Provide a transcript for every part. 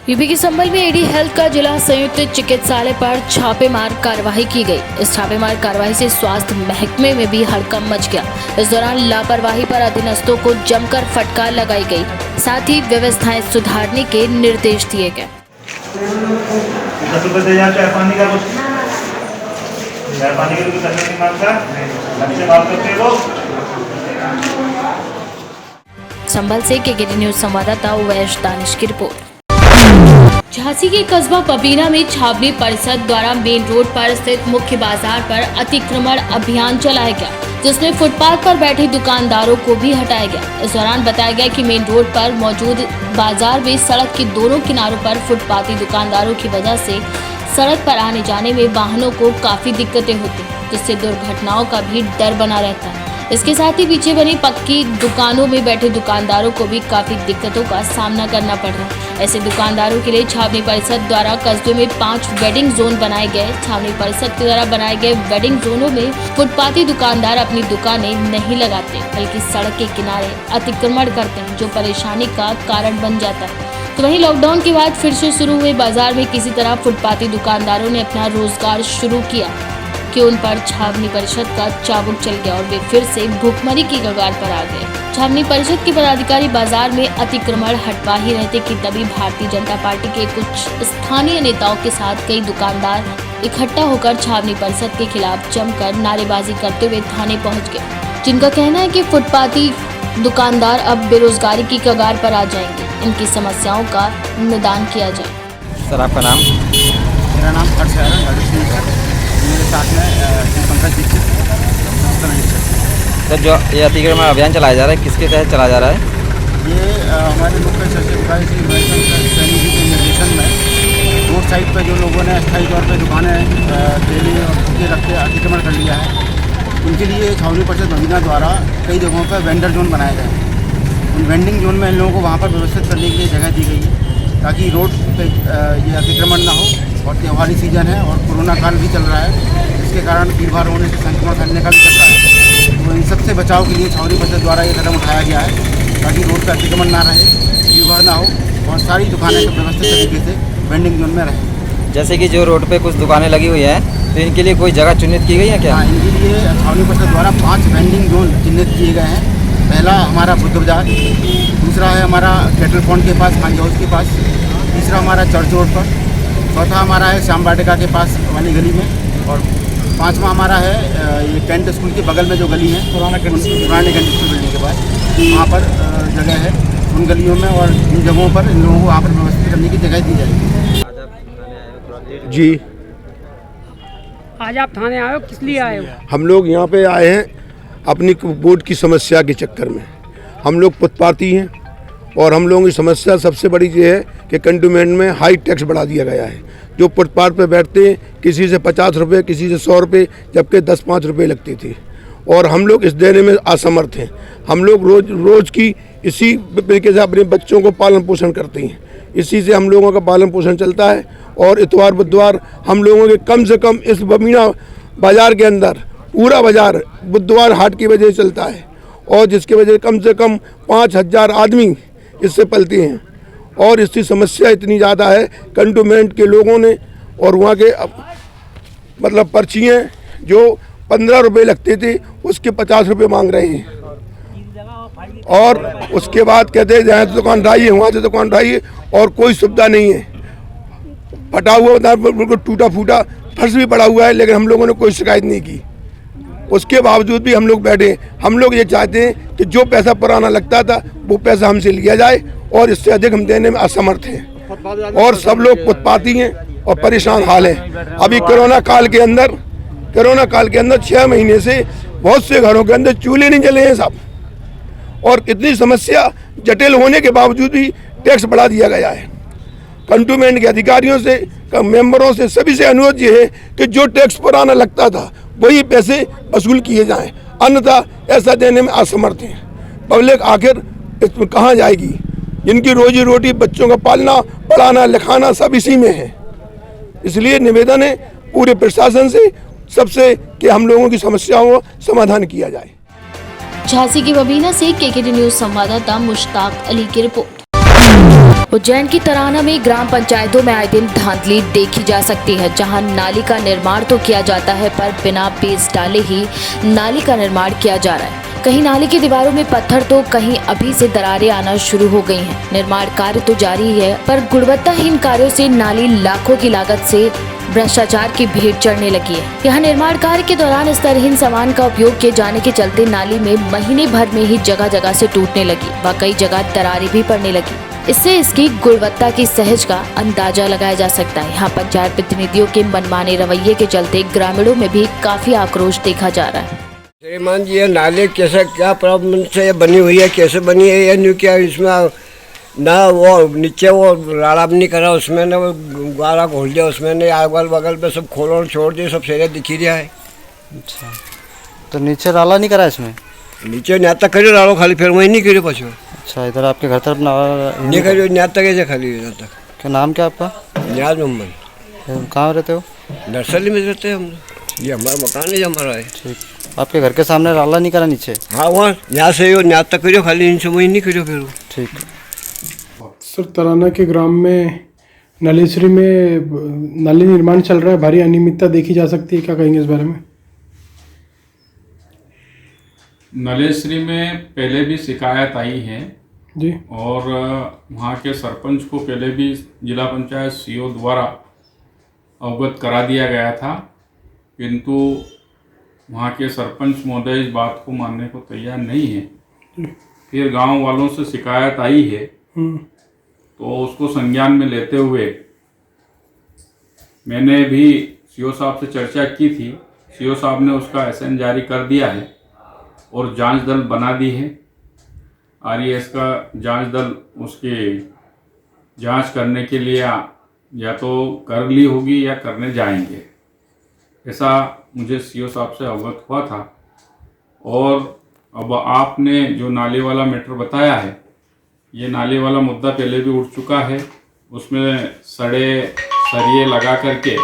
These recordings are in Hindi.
यूपी के संभल में एडी हेल्थ का जिला संयुक्त चिकित्सालय पर छापेमार कार्रवाई की गई। इस छापेमार कार्रवाई से स्वास्थ्य महकमे में भी हड़कंप मच गया। इस दौरान लापरवाही पर अधीनस्थों को जमकर फटकार लगाई गई, साथ ही व्यवस्थाएं सुधारने के निर्देश दिए गए। संभल से केकेडी न्यूज संवाददाता उवैश दानिश की रिपोर्ट। झांसी के कस्बा बबीना में छावनी परिषद द्वारा मेन रोड पर स्थित मुख्य बाजार पर अतिक्रमण अभियान चलाया गया, जिसमें फुटपाथ पर बैठे दुकानदारों को भी हटाया गया। इस दौरान बताया गया कि मेन रोड पर मौजूद बाजार में सड़क के दोनों किनारों पर फुटपाथी दुकानदारों की वजह से सड़क पर आने जाने में वाहनों को काफी दिक्कतें होती, जिससे दुर्घटनाओं का भी डर बना रहता है। इसके साथ ही पीछे बनी पक्की दुकानों में बैठे दुकानदारों को भी काफी दिक्कतों का सामना करना पड़ रहा है। ऐसे दुकानदारों के लिए छावनी परिषद द्वारा कस्बे में 5 वेडिंग जोन बनाए गए। छावनी परिषद के द्वारा बनाए गए वेडिंग जोनों में फुटपाथी दुकानदार अपनी दुकानें नहीं लगाते, बल्कि सड़क के किनारे अतिक्रमण करते हैं, जो परेशानी का कारण बन जाता है। तो वहीं लॉकडाउन के बाद फिर से शुरू हुए बाजार में किसी तरह फुटपाथी दुकानदारों ने अपना रोजगार शुरू किया कि उन पर छावनी परिषद का चाबुक चल गया और वे फिर से भूखमरी की कगार पर आ गए। छावनी परिषद के पदाधिकारी बाजार में अतिक्रमण हटवा ही रहते कि तभी भारतीय जनता पार्टी के कुछ स्थानीय नेताओं के साथ कई दुकानदार इकट्ठा होकर छावनी परिषद के खिलाफ जमकर नारेबाजी करते हुए थाने पहुंच गए, जिनका कहना है कि फुटपाथी दुकानदार अब बेरोजगारी की कगार पर आ जाएंगे। इनकी समस्याओं का निदान किया जाए। सर, आपका नाम? मेरा नाम हर्ष है। मेरे साथ में पंकज दीक्षित। सर, जो ये अतिक्रमण अभियान चलाया जा रहा है, किसके तहत चलाया जा रहा है? ये हमारे मुख्य सचिव भाई श्री महेश सैनी जी के निर्देशन में रोड साइड पर जो लोगों ने अस्थायी तौर पर दुकानें ठेले और फूके रख के अतिक्रमण कर लिया है, उनके लिए छावनी परिषद बबीना द्वारा कई जगहों पर वेंडर जोन बनाए गए हैं। उन वेंडिंग जोन में इन लोगों को वहाँ पर व्यवस्थित करने के लिए जगह दी गई है, ताकि रोड पे ये अतिक्रमण ना हो। और त्योहारी सीजन है और कोरोना काल भी चल रहा है, जिसके कारण भीड़ भाड़ होने से संक्रमण फैलने का भी खतरा है। तो इन सबसे बचाव के लिए छावनी परिषद द्वारा ये कदम उठाया गया है, ताकि रोड पर अतिक्रमण ना रहे, भीड़ भाड़ ना हो और सारी दुकानें व्यवस्थित तरीके से वेंडिंग जोन में रहें। जैसे कि जो रोड पे कुछ दुकानें लगी हुई हैं, तो इनके लिए कोई जगह चिन्हित की गई है क्या? हाँ, इनके लिए छावनी परिषद द्वारा 5 वेंडिंग जोन चिन्हित किए गए हैं। पहला हमारा बुद्ध बाजार, दूसरा है हमारा कैटल पॉइंट के पास खांजा हाउस के पास, तीसरा हमारा चर्च रोड पर, चौथा हमारा है श्याम वाटिका के पास वाली गली में, और 5वां हमारा है ये कैंट स्कूल के बगल में जो गली है पुराने कैंट स्कूल बिल्डिंग के पास, वहाँ पर जगह है। उन गलियों में और इन जगहों पर इन लोगों को वहाँ पर व्यवस्थित करने की जगह दी जाएगी। जी, आज आप थाने आए हो, किस लिए आए हो? हम लोग यहाँ पे आए हैं अपनी बोर्ड की समस्या के चक्कर में। हम लोग फुटपाथी हैं और हम लोगों की समस्या सबसे बड़ी ये है कि कंटोनमेंट में हाई टैक्स बढ़ा दिया गया है। जो फुटपाथ पे बैठते हैं, किसी से 50 रुपये, किसी से 100 रुपये, जबकि 10-5 रुपये लगती थी, और हम लोग इस देने में असमर्थ हैं। हम लोग रोज़ की इसी तरीके से अपने बच्चों को पालन पोषण करते हैं, इसी से हम लोगों का पालन पोषण चलता है। और इतवार बुधवार हम लोगों के कम से कम इस बबीना बाज़ार के अंदर पूरा बाज़ार बुधवार हाट की वजह से चलता है, और जिसकी वजह से कम 5,000 आदमी इससे पलते हैं। और इसकी समस्या इतनी ज़्यादा है, कंटोनमेंट के लोगों ने और वहाँ के मतलब पर्चियाँ जो 15 रुपये लगते थे, उसके 50 रुपये मांग रहे हैं। और उसके बाद कहते हैं जहाँ से दुकान ढाई वहाँ से दुकान ढाई, और कोई सुविधा नहीं है। फटा हुआ बिल्कुल टूटा फूटा फर्श भी पड़ा हुआ है, लेकिन हम लोगों ने कोई शिकायत नहीं की। उसके बावजूद भी हम लोग बैठे। हम लोग ये चाहते हैं कि जो पैसा पुराना लगता था वो पैसा हमसे लिया जाए, और इससे अधिक हम देने में असमर्थ हैं। और सब लोग फुटपाथी हैं और परेशान हाल है। अभी कोरोना काल के अंदर 6 महीने से बहुत से घरों के अंदर चूल्हे नहीं जले हैं साहब, और इतनी समस्या जटिल होने के बावजूद भी टैक्स बढ़ा दिया गया है। कंटोनमेंट के अधिकारियों से, मेंबरों से, सभी से अनुरोध ये है कि जो टैक्स पुराना लगता था वही पैसे वसूल किए जाएं, अन्यथा ऐसा देने में असमर्थ हैं। पब्लिक आखिर इसमें कहाँ जाएगी? जिनकी रोजी रोटी, बच्चों का पालना, पढ़ाना, लिखाना सब इसी में है। इसलिए निवेदन है पूरे प्रशासन से सबसे कि हम लोगों की समस्याओं का समाधान किया जाए। झांसी की बबीना से केकेडी न्यूज संवाददाता मुश्ताक अली की रिपोर्ट। उज्जैन की तराना में ग्राम पंचायतों में आए दिन धांधली देखी जा सकती है, जहां नाली का निर्माण तो किया जाता है पर बिना बेस डाले ही नाली का निर्माण किया जा रहा है। कहीं नाली की दीवारों में पत्थर तो कहीं अभी से दरारें आना शुरू हो गई हैं। निर्माण कार्य तो जारी ही है पर गुणवत्ताहीन कार्यों से नाली लाखों की लागत से भ्रष्टाचार की भीड़ चढ़ने लगी है। यहाँ निर्माण कार्य के दौरान स्तरहीन सामान का उपयोग किए जाने के चलते नाली में महीने भर में ही जगह जगह से टूटने लगी व कई जगह दरारें भी पड़ने लगी। इससे इसकी गुणवत्ता की सहज का अंदाजा लगाया जा सकता है। यहाँ पंचायत प्रतिनिधियों के मनमाने रवैये के चलते ग्रामीणों में भी काफी आक्रोश देखा जा रहा है। श्रीमान जी, ये नाले कैसे क्या प्रॉब्लम से ये बनी हुई है, कैसे बनी है या नहीं, क्या इसमें ना वो नीचे वो राड़ा भी नहीं करा, उसमें ना वो गारा घोल दिया, उसमें नहीं अगल बगल पे सब खोल और छोड़ दिए, सब सेरे दिखी रहा है। अच्छा, तो नीचे राला नहीं करा इसमें? नीचे न्या तक करे राड़ो खाली, फिर वही नहीं करे पशु। अच्छा, इधर आपके घर तरफ नहीं करे न्या तक ऐसे खाली यहाँ तक। क्या नाम क्या आपका? न्याज मोहम्मद। कहाँ रहते हो? नर्सरी में रहते हैं हम। ये हमारा मकान है, हमारा है। ठीक, आपके घर के सामने राला नहीं करा नीचे? हाँ, वहाँ यहाँ से न्या तक करो खाली, इनसे वही नहीं करो फिर। ठीक। सर, तराना के ग्राम में नालेश्वरी में नाली निर्माण चल रहा है, भारी अनियमितता देखी जा सकती है, क्या कहेंगे इस बारे में? नालेश्वरी में पहले भी शिकायत आई है जी, और वहाँ के सरपंच को पहले भी जिला पंचायत सीओ द्वारा अवगत करा दिया गया था, किंतु वहाँ के सरपंच महोदय इस बात को मानने को तैयार नहीं है। फिर गांव वालों से शिकायत आई है तो उसको संज्ञान में लेते हुए मैंने भी सीओ साहब से चर्चा की थी। सीओ साहब ने उसका एसएन जारी कर दिया है और जांच दल बना दी है। आरईएस का जांच दल उसके जांच करने के लिए या तो कर ली होगी या करने जाएंगे, ऐसा मुझे सीओ साहब से अवगत हुआ था। और अब आपने जो नाले वाला मैटर बताया है, ये नाले वाला मुद्दा पहले भी उठ चुका है। उसमें सरिये लगा करके,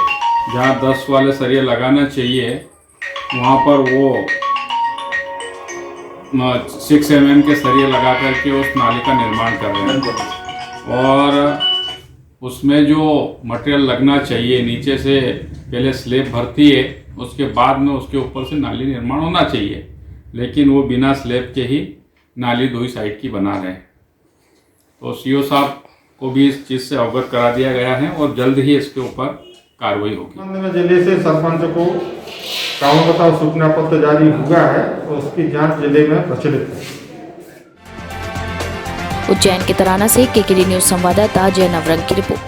जहाँ 10 वाले सरिये लगाना चाहिए वहाँ पर वो 6 mm के सरिये लगा करके उस नाले का निर्माण कर रहे हैं। और उसमें जो मटेरियल लगना चाहिए, नीचे से पहले स्लेब भरती है, उसके बाद में उसके ऊपर से नाली निर्माण होना चाहिए, लेकिन वो बिना स्लेब के ही नाली 2 साइड की बना रहे हैं। तो सीओ साहब को भी इस चीज़ से अवगत करा दिया गया है और जल्द ही इसके ऊपर कार्रवाई होगी। जिले से सरपंच को कानून बताओ सूचना पत्र जारी हुआ है और उसकी जांच जिले में प्रचलित है। उज्जैन के तराना से केकेडी न्यूज संवाददाता जय नवरंग की रिपोर्ट।